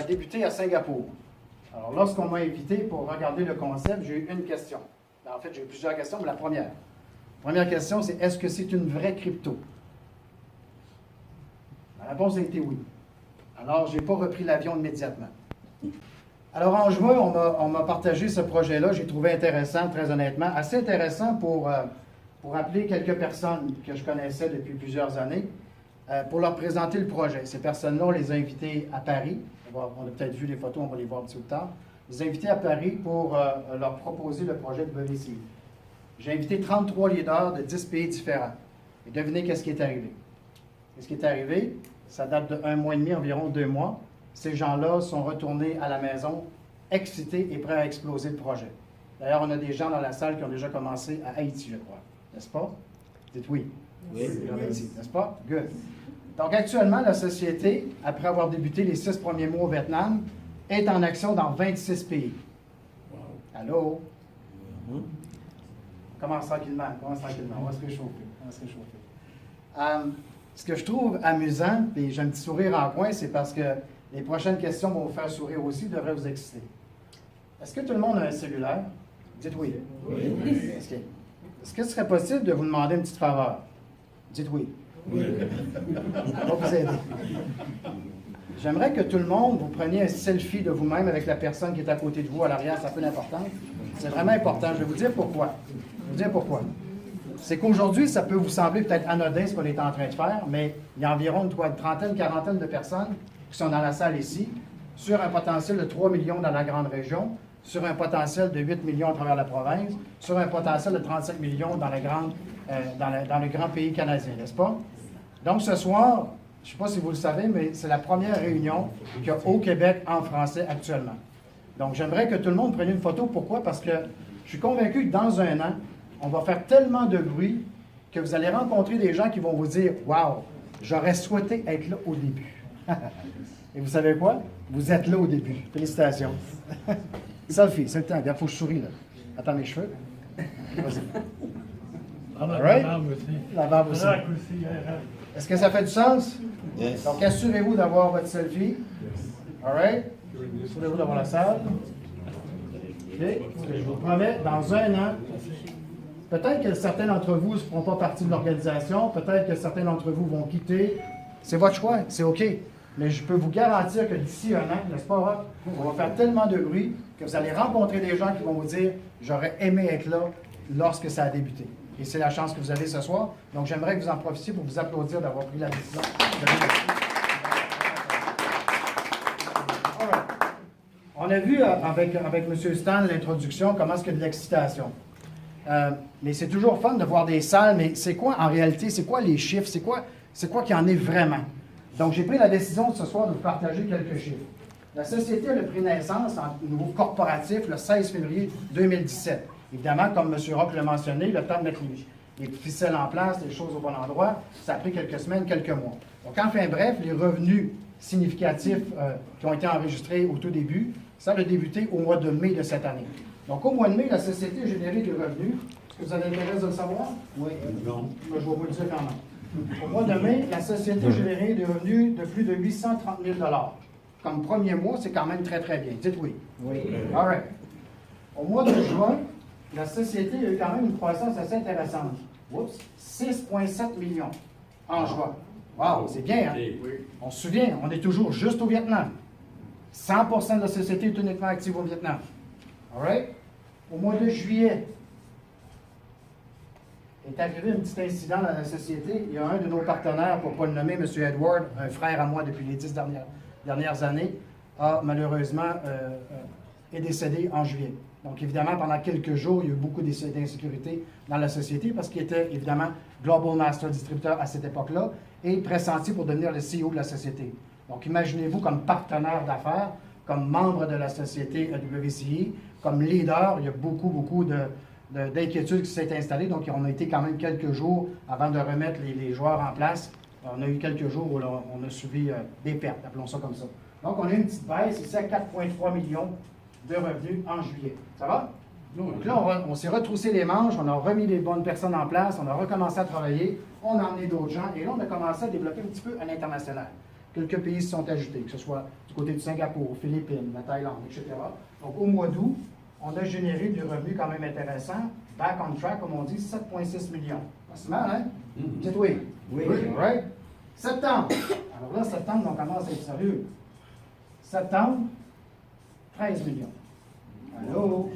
débuté à Singapour. Alors, lorsqu'on m'a invité pour regarder le concept, j'ai eu une question. En fait, j'ai eu plusieurs questions, mais la première question, c'est est-ce que c'est une vraie crypto? La réponse a été oui. Alors, je n'ai pas repris l'avion immédiatement. Alors, en juin, on m'a partagé ce projet-là. J'ai trouvé intéressant, très honnêtement. Assez intéressant pour appeler quelques personnes que je connaissais depuis plusieurs années, pour leur présenter le projet. Ces personnes-là, on les a invitées à Paris. On a peut-être vu les photos, on va les voir tout le temps. On les a invitées à Paris pour leur proposer le projet de BVCI. J'ai invité 33 leaders de 10 pays différents. Et devinez qu'est-ce qui est arrivé. Qu'est-ce qui est arrivé? Ça date de 1 mois et demi, environ 2 mois. Ces gens-là sont retournés à la maison, excités et prêts à exploser le projet. D'ailleurs, on a des gens dans la salle qui ont déjà commencé à Haïti, je crois. N'est-ce pas? Dites oui. Oui. N'est-ce pas? Good. Donc, actuellement, la société, après avoir débuté les 6 premiers mois au Vietnam, est en action dans 26 pays. Wow. Allô? Commence tranquillement. On va se réchauffer. Ce que je trouve amusant, et j'ai un petit sourire en coin, c'est parce que les prochaines questions vont vous faire sourire aussi, devraient vous exciter. Est-ce que tout le monde a un cellulaire? Dites oui. Oui. Est-ce que ce serait possible de vous demander une petite faveur? Dites oui. Oui. Ça va vous aider. J'aimerais que tout le monde, vous preniez un selfie de vous-même avec la personne qui est à côté de vous à l'arrière, ça peut être important. C'est vraiment important. Je vais vous dire pourquoi. C'est qu'aujourd'hui, ça peut vous sembler peut-être anodin ce qu'on est en train de faire, mais il y a environ une trentaine, quarantaine de personnes qui sont dans la salle ici, sur un potentiel de 3 millions dans la grande région, sur un potentiel de 8 millions à travers la province, sur un potentiel de 35 millions dans le grand pays canadien, n'est-ce pas? Donc ce soir, je ne sais pas si vous le savez, mais c'est la première réunion qu'il y a au Québec en français actuellement. Donc j'aimerais que tout le monde prenne une photo. Pourquoi? Parce que je suis convaincu que dans un an, on va faire tellement de bruit que vous allez rencontrer des gens qui vont vous dire « Wow, j'aurais souhaité être là au début. » Et vous savez quoi? Vous êtes là au début. Félicitations. Selfie, c'est le temps. Il faut que je souris, là. Attends mes cheveux. Vas-y. Right? La barbe aussi. Est-ce que ça fait du sens? Yes. Donc, assurez-vous d'avoir votre selfie. All right? Assurez-vous d'avoir la salle. OK? Je vous promets, dans un an, peut-être que certains d'entre vous ne feront pas partie de l'organisation, peut-être que certains d'entre vous vont quitter. C'est votre choix, c'est OK. Mais je peux vous garantir que d'ici un an, n'est-ce pas, Rob, on va faire tellement de bruit que vous allez rencontrer des gens qui vont vous dire « J'aurais aimé être là lorsque ça a débuté. » Et c'est la chance que vous avez ce soir. Donc, j'aimerais que vous en profitiez pour vous applaudir d'avoir pris la décision. All right. On a vu avec M. Stan l'introduction comment est-ce qu'il y a de l'excitation. Mais c'est toujours fun de voir des salles, mais c'est quoi en réalité, c'est quoi les chiffres, c'est quoi qui en est vraiment? Donc, j'ai pris la décision ce soir de vous partager quelques chiffres. La société a pris naissance au niveau corporatif le 16 février 2017. Évidemment, comme M. Rock l'a mentionné, le temps de mettre les ficelles en place, les choses au bon endroit, ça a pris quelques semaines, quelques mois. Donc, enfin bref, les revenus significatifs qui ont été enregistrés au tout début, ça a débuté au mois de mai de cette année. Donc, au mois de mai, la société a généré des revenus. Est-ce que vous avez l'intérêt de le savoir? Oui. Non. Je vais vous le dire quand même. Au mois de mai, la société a généré des revenus de plus de 830 000 $. Comme premier mois, c'est quand même très, très bien. Dites oui. Oui. All right. Au mois de juin, la société a eu quand même une croissance assez intéressante. Oups, 6,7 millions en juin. Wow, c'est bien, hein? On se souvient, on est toujours juste au Vietnam. 100% de la société est uniquement active au Vietnam. All right? Au mois de juillet, est arrivé un petit incident dans la société. Il y a un de nos partenaires, pour ne pas le nommer, M. Edward, un frère à moi depuis les 10 dernières années, a malheureusement est décédé en juillet. Donc, évidemment, pendant quelques jours, il y a eu beaucoup d'insécurité dans la société parce qu'il était, évidemment, Global Master Distributeur à cette époque-là et pressenti pour devenir le CEO de la société. Donc, imaginez-vous comme partenaire d'affaires, comme membre de la société WCI, comme leader, il y a beaucoup d'inquiétudes qui s'est installées. Donc, on a été quand même quelques jours avant de remettre les joueurs en place. On a eu quelques jours où on a subi des pertes, appelons ça comme ça. Donc, on a eu une petite baisse ici à 4,3 millions de revenus en juillet. Ça va? Donc là, on s'est retroussé les manches, on a remis les bonnes personnes en place, on a recommencé à travailler, on a emmené d'autres gens, et là, on a commencé à développer un petit peu à l'international. quelques pays se sont ajoutés, que ce soit du côté du Singapour, Philippines, la Thaïlande, etc. Donc, au mois d'août, on a généré du revenu quand même intéressant. Back on track, comme on dit, 7,6 millions. Pas mal, hein? Dites oui. Oui. Right? Septembre. Alors là, septembre, on commence à être sérieux. Septembre, 13 millions. Allô?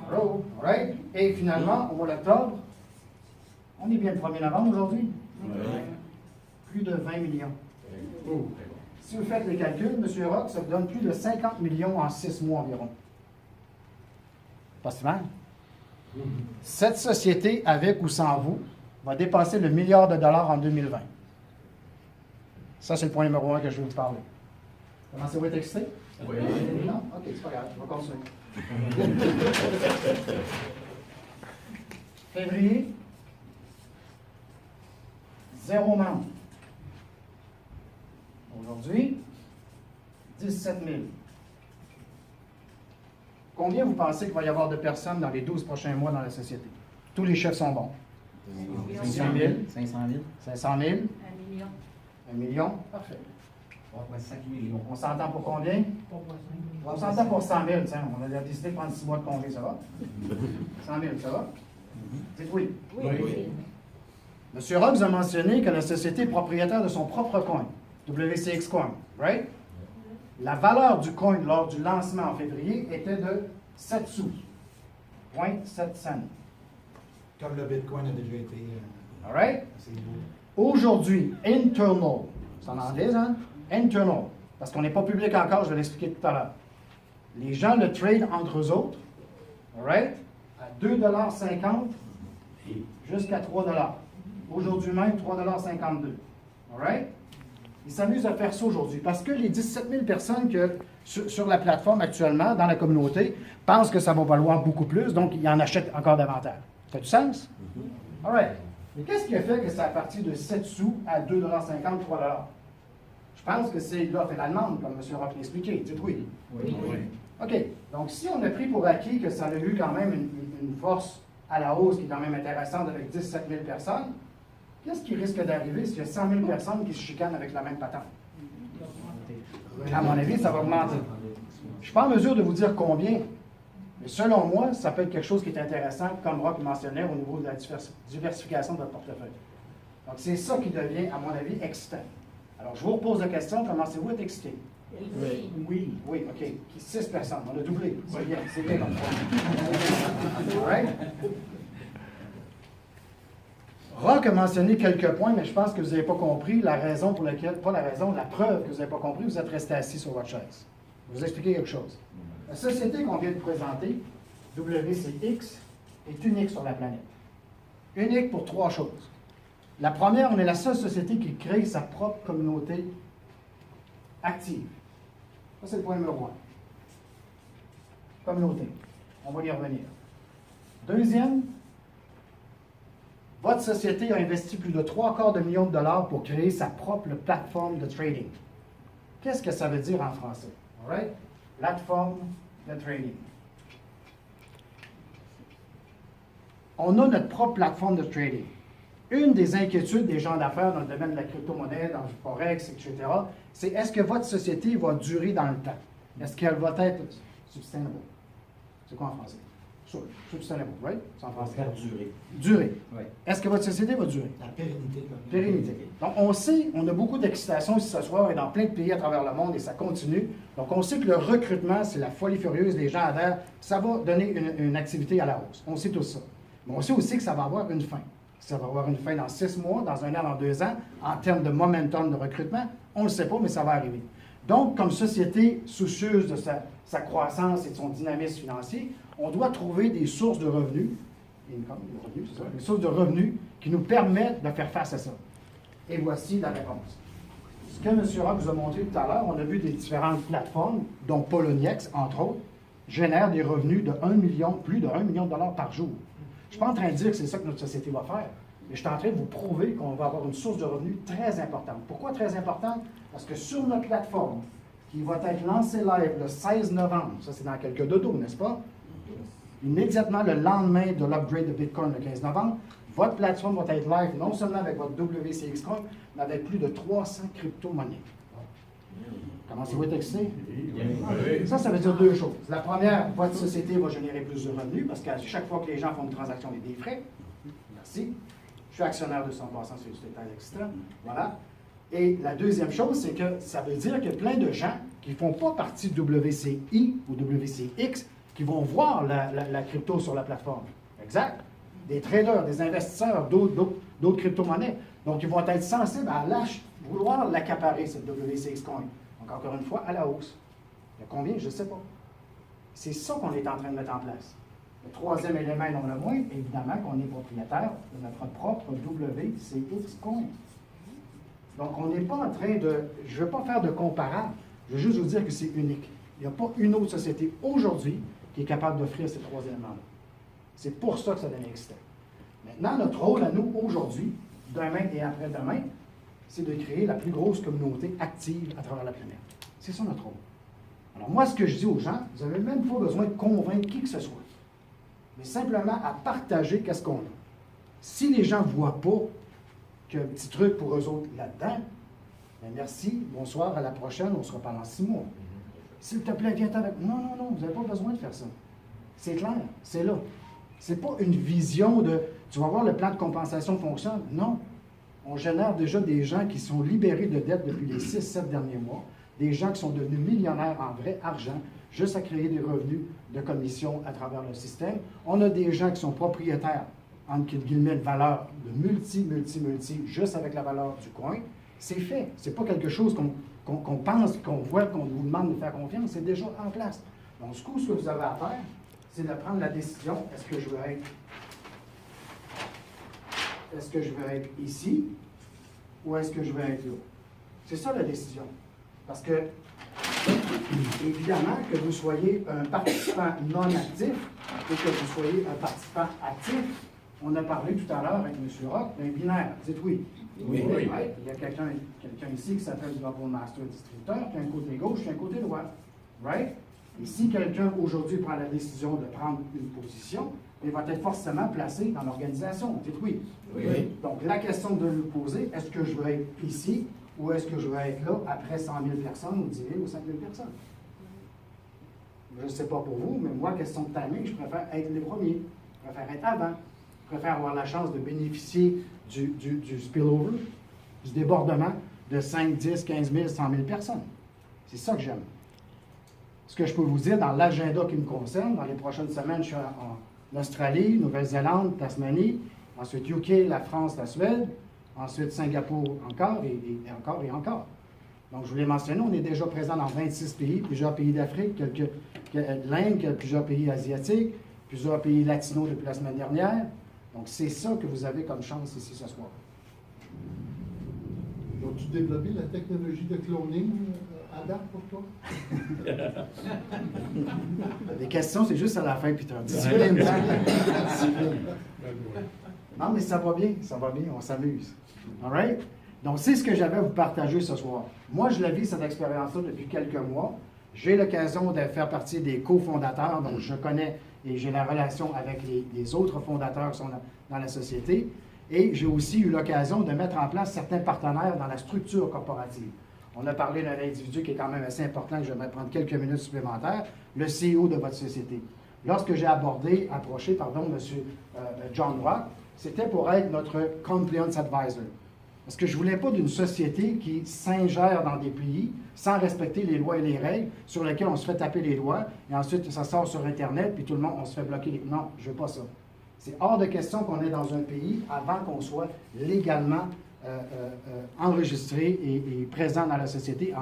Allô? Right? Et finalement, au mois d'octobre, on est bien le 1er novembre aujourd'hui? Plus de 20 millions. Si vous faites les calculs, M. Rock, ça vous donne plus de 50 millions en 6 mois environ. Pas si mal. Cette société, avec ou sans vous, va dépasser le milliard de dollars en 2020. Ça, c'est le point numéro 1 que je vais vous parler. Commencez-vous à être excité? Oui. Non? OK, c'est pas grave, je vais continuer. Février, 0 membre. Aujourd'hui, 17 000. Combien vous pensez qu'il va y avoir de personnes dans les 12 prochains mois dans la société? Tous les chiffres sont bons. 500 000. 500 000. 500 000. 1 million. 1 million. Parfait. 5 millions. On s'entend pour combien? On s'entend pour 100 000. Tiens, on a décidé de prendre 6 mois de congé, ça va? 100 000, ça va? Dites oui. Oui. M. Rock a mentionné que la société est propriétaire de son propre coin, WCX Coin, right? La valeur du coin lors du lancement en février était de 7 sous, 0,7 cents. Comme le Bitcoin a déjà été All right? assez beau. Aujourd'hui, internal, c'est en anglais, hein? Internal, parce qu'on n'est pas public encore, je vais l'expliquer tout à l'heure. Les gens le trade entre eux autres, all right? À 2,50 $, jusqu'à 3 $. Aujourd'hui même, 3,52 $. All right? Ils s'amusent à faire ça aujourd'hui parce que les 17 000 personnes que, sur la plateforme actuellement, dans la communauté, pensent que ça va valoir beaucoup plus, donc ils en achètent encore davantage. Ça fait du sens? All right. Mais qu'est-ce qui a fait que ça a parti de 7 sous à 2,50 $, 3 $? Je pense que c'est l'offre et la demande, comme M. Rock l'a expliqué. Dites oui. Oui. OK. Donc, si on a pris pour acquis que ça a eu quand même une force à la hausse qui est quand même intéressante avec 17 000 personnes, qu'est-ce qui risque d'arriver s'il y a 100 000 personnes qui se chicanent avec la même patente? À mon avis, ça va augmenter. Je ne suis pas en mesure de vous dire combien, mais selon moi, ça peut être quelque chose qui est intéressant, comme Rock mentionnait, au niveau de la diversification de votre portefeuille. Donc, c'est ça qui devient, à mon avis, excitant. Alors, je vous repose la question, commencez-vous à être excité? Oui. Oui. Oui, OK. 6 personnes, on a doublé. C'est bien, comme ça. All right? Rock a mentionné quelques points, mais je pense que vous n'avez pas compris la raison pour laquelle, pas la raison, la preuve que vous n'avez pas compris, vous êtes resté assis sur votre chaise. Je vais vous expliquer quelque chose. La société qu'on vient de présenter, WCX, est unique sur la planète. Unique pour 3 choses. La première, on est la seule société qui crée sa propre communauté active. Ça, c'est le point numéro 1. Communauté. On va y revenir. Deuxième, votre société a investi plus de 3/4 million de dollars pour créer sa propre plateforme de trading. Qu'est-ce que ça veut dire en français? All right? Plateforme de trading. On a notre propre plateforme de trading. Une des inquiétudes des gens d'affaires dans le domaine de la crypto-monnaie, dans le forex, etc., c'est est-ce que votre société va durer dans le temps? Est-ce qu'elle va être sustainable? C'est quoi en français? Sustainable, right? C'est en français. Durer. Durer. Oui. Est-ce que votre société va durer? La pérennité. Comme Pérennité. Donc, on sait, on a beaucoup d'excitation ici ce soir et dans plein de pays à travers le monde et ça continue. Donc, on sait que le recrutement, c'est la folie furieuse, les gens adhèrent, ça va donner une activité à la hausse. On sait tout ça. Mais on sait aussi que ça va avoir une fin. Ça va avoir une fin dans 6 mois, dans 1 an, dans 2 ans, en termes de momentum de recrutement. On ne le sait pas, mais ça va arriver. Donc, comme société soucieuse de sa croissance et de son dynamisme financier, on doit trouver des sources de revenus, des sources de revenus qui nous permettent de faire face à ça. Et voici la réponse. Ce que M. Rock vous a montré tout à l'heure, on a vu des différentes plateformes, dont Poloniex, entre autres, génèrent des revenus de 1 million, plus de 1 million de dollars par jour. Je ne suis pas en train de dire que c'est ça que notre société va faire, mais je suis en train de vous prouver qu'on va avoir une source de revenus très importante. Pourquoi très importante? Parce que sur notre plateforme, qui va être lancée live le 16 novembre, ça c'est dans quelques dodos, n'est-ce pas? Immédiatement le lendemain de l'upgrade de Bitcoin le 15 novembre, Votre plateforme va être live non seulement avec votre WCX Coin, mais avec plus de 300 crypto-monnaies. Commencez-vous à être excité? Ça veut dire deux choses. La première, votre société va générer plus de revenus parce qu'à chaque fois que les gens font une transaction, il y a des frais. Merci. Je suis actionnaire de 100% sur le détail extra. Voilà. Et la deuxième chose, c'est que ça veut dire qu'il y a plein de gens qui ne font pas partie de WCI ou WCX qui vont voir la crypto sur la plateforme. Exact. Des traders, des investisseurs, d'autres crypto-monnaies. Donc, ils vont être sensibles à vouloir l'accaparer, cette WCX Coin. Donc, encore une fois, à la hausse. Il y a combien? Je ne sais pas. C'est ça qu'on est en train de mettre en place. Le troisième élément, non le moins, évidemment qu'on est propriétaire de notre propre WCX Coin. Donc, on n'est pas en train de... Je ne veux pas faire de comparable. Je veux juste vous dire que c'est unique. Il n'y a pas une autre société aujourd'hui qui est capable d'offrir ces trois éléments-là. C'est pour ça que ça devient excitant. Maintenant, notre rôle à nous, aujourd'hui, demain et après-demain, c'est de créer la plus grosse communauté active à travers la planète. C'est ça notre rôle. Alors moi, ce que je dis aux gens, vous n'avez même pas besoin de convaincre qui que ce soit, mais simplement à partager qu'est-ce qu'on a. Si les gens ne voient pas qu'il y a un petit truc pour eux autres là-dedans, bien merci, bonsoir, à la prochaine, on se reparle dans 6 mois. S'il te plaît, viens avec... Non, vous n'avez pas besoin de faire ça. C'est clair, c'est là. C'est pas une vision de « tu vas voir, le plan de compensation fonctionne ». Non. On génère déjà des gens qui sont libérés de dettes depuis les 6-7 derniers mois, des gens qui sont devenus millionnaires en vrai argent, juste à créer des revenus de commission à travers le système. On a des gens qui sont propriétaires, entre guillemets, de valeur de multi, juste avec la valeur du coin. C'est fait. C'est pas quelque chose qu'on pense, qu'on voit, qu'on vous demande de faire confiance. C'est déjà en place. Donc, ce que vous avez à faire, c'est de prendre la décision, est-ce que je veux être ici ou est-ce que je veux être là? C'est ça la décision. Parce que, évidemment, que vous soyez un participant non actif et que vous soyez un participant actif, on a parlé tout à l'heure avec M. Rock d'un binaire. Dites oui. Oui. Ouais. Il y a quelqu'un ici qui s'appelle Global Master Distributeur, qui a un côté gauche et un côté droit. Right? Et si quelqu'un aujourd'hui prend la décision de prendre une position, il va être forcément placé dans l'organisation. Dites oui. Oui. Donc, la question de nous poser, est-ce que je veux être ici ou est-ce que je veux être là après 100 000 personnes ou 10 000 ou 5 000 personnes? Je ne sais pas pour vous, mais moi, question de timing, je préfère être les premiers. Je préfère être avant. Je préfère avoir la chance de bénéficier du spillover, du débordement de 5, 10, 15 000, 100 000 personnes. C'est ça que j'aime. Ce que je peux vous dire dans l'agenda qui me concerne, dans les prochaines semaines, je suis en Australie, Nouvelle-Zélande, Tasmanie, ensuite UK, la France, la Suède, ensuite Singapour encore et encore et encore. Donc, je voulais mentionner, on est déjà présent dans 26 pays, plusieurs pays d'Afrique, l'Inde, plusieurs pays asiatiques, plusieurs pays latinos depuis la semaine dernière. Donc, c'est ça que vous avez comme chance ici ce soir. As-tu développé la technologie de cloning à date pour toi? Des questions, c'est juste à la fin, Peter. Discipline. Discipline. Non, mais ça va bien, on s'amuse. All right? Donc, c'est ce que j'avais à vous partager ce soir. Moi, je la vis, cette expérience-là, depuis quelques mois. J'ai l'occasion de faire partie des cofondateurs, donc je connais et j'ai la relation avec les autres fondateurs qui sont dans la société. Et j'ai aussi eu l'occasion de mettre en place certains partenaires dans la structure corporative. On a parlé d'un individu qui est quand même assez important, que j'aimerais prendre quelques minutes supplémentaires, le CEO de votre société. Lorsque j'ai approché, M. John Rock, c'était pour être notre compliance advisor. Parce que je ne voulais pas d'une société qui s'ingère dans des pays sans respecter les lois et les règles, sur lesquelles on se fait taper les doigts, et ensuite ça sort sur Internet, puis tout le monde, on se fait bloquer. Non, je ne veux pas ça. C'est hors de question qu'on est dans un pays avant qu'on soit légalement enregistré et présent dans la société,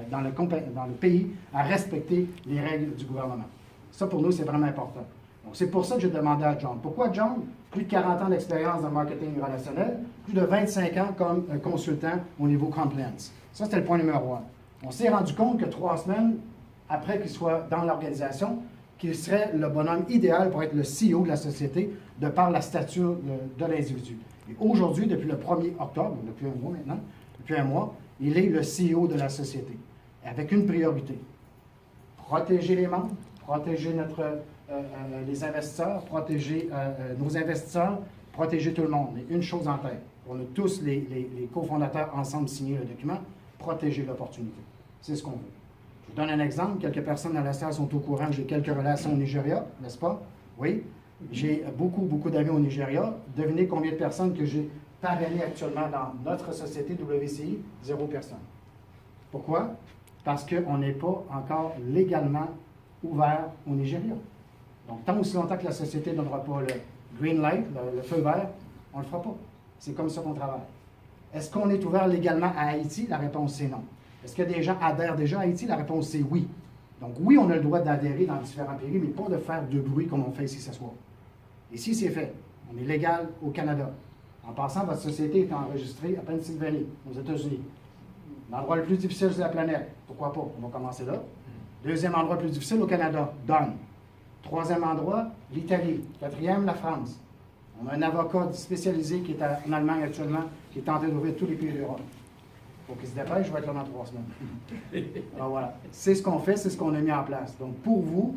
dans le pays, à respecter les règles du gouvernement. Ça, pour nous, c'est vraiment important. Donc, c'est pour ça que j'ai demandé à John. Pourquoi John? Plus de 40 ans d'expérience dans le marketing relationnel, plus de 25 ans comme consultant au niveau compliance. Ça, c'était le point numéro 1. On s'est rendu compte que 3 semaines après qu'il soit dans l'organisation, qu'il serait le bonhomme idéal pour être le CEO de la société de par la stature de l'individu. Et aujourd'hui, depuis le 1er octobre, depuis un mois maintenant, il est le CEO de la société, avec une priorité. Protéger les membres, protéger les investisseurs, protéger nos investisseurs protéger tout le monde. Mais une chose en tête, on a tous les cofondateurs ensemble signé le document, protéger l'opportunité. C'est ce qu'on veut. Je vous donne un exemple. Quelques personnes dans la salle sont au courant que j'ai quelques relations au Nigeria, n'est-ce pas? Oui. J'ai beaucoup d'amis au Nigeria. Devinez combien de personnes que j'ai parrainées actuellement dans notre société WCI? 0 personne. Pourquoi? Parce qu'on n'est pas encore légalement ouvert au Nigeria. Donc, tant aussi longtemps que la société ne donnera pas le green light, le feu vert, on ne le fera pas. C'est comme ça qu'on travaille. Est-ce qu'on est ouvert légalement à Haïti? La réponse, c'est non. Est-ce que des gens adhèrent déjà à Haïti? La réponse, c'est oui. Donc, oui, on a le droit d'adhérer dans différents pays, mais pas de faire de bruit comme on fait ici ce soir. Ici, c'est fait. On est légal au Canada. En passant, votre société est enregistrée à Pennsylvanie, aux États-Unis. L'endroit le plus difficile de la planète. Pourquoi pas? On va commencer là. Deuxième endroit le plus difficile au Canada, done. Troisième endroit, l'Italie. Quatrième, la France. On a un avocat spécialisé qui est en Allemagne actuellement, qui est en train d'ouvrir tous les pays d'Europe. Il faut qu'il se dépêche, je vais être là dans 3 semaines. Alors voilà, c'est ce qu'on fait, c'est ce qu'on a mis en place. Donc pour vous,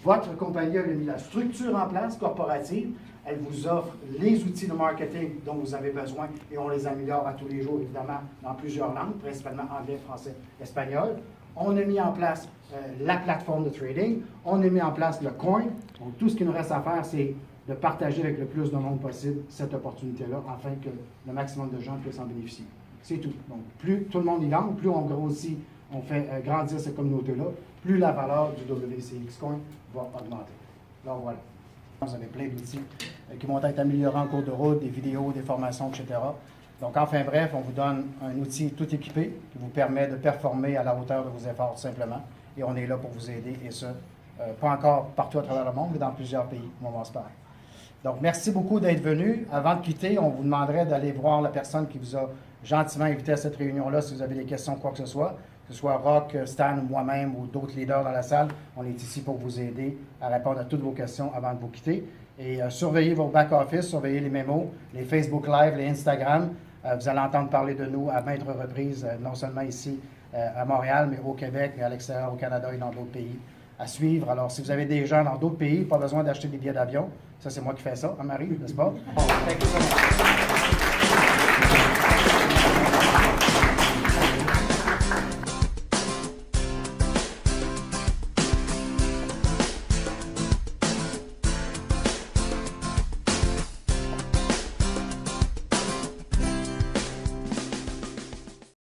votre compagnie a mis la structure en place corporative. Elle vous offre les outils de marketing dont vous avez besoin et on les améliore à tous les jours, évidemment, dans plusieurs langues, principalement anglais, français, espagnol. On a mis en place la plateforme de trading. On a mis en place le coin. Donc, tout ce qu'il nous reste à faire, c'est de partager avec le plus de monde possible cette opportunité-là, afin que le maximum de gens puissent en bénéficier. C'est tout. Donc, plus tout le monde y gagne, plus on grossit, on fait grandir cette communauté-là, plus la valeur du WCX Coin va augmenter. Donc, voilà. Vous avez plein d'outils qui vont être améliorés en cours de route, des vidéos, des formations, etc. Donc, enfin bref, on vous donne un outil tout équipé qui vous permet de performer à la hauteur de vos efforts, tout simplement. Et on est là pour vous aider, et ça, pas encore partout à travers le monde, mais dans plusieurs pays, on va se parler. Donc, merci beaucoup d'être venu. Avant de quitter, on vous demanderait d'aller voir la personne qui vous a gentiment invité à cette réunion-là si vous avez des questions, quoi que ce soit Rock, Stan, moi-même ou d'autres leaders dans la salle. On est ici pour vous aider à répondre à toutes vos questions avant de vous quitter. Et surveillez vos back-office, surveillez les mémos, les Facebook Live, les Instagram. Vous allez entendre parler de nous à maintes reprises, non seulement ici à Montréal, mais au Québec, mais à l'extérieur, au Canada et dans d'autres pays à suivre. Alors, si vous avez des gens dans d'autres pays, pas besoin d'acheter des billets d'avion. Ça, c'est moi qui fais ça, hein, Marie, n'est-ce pas?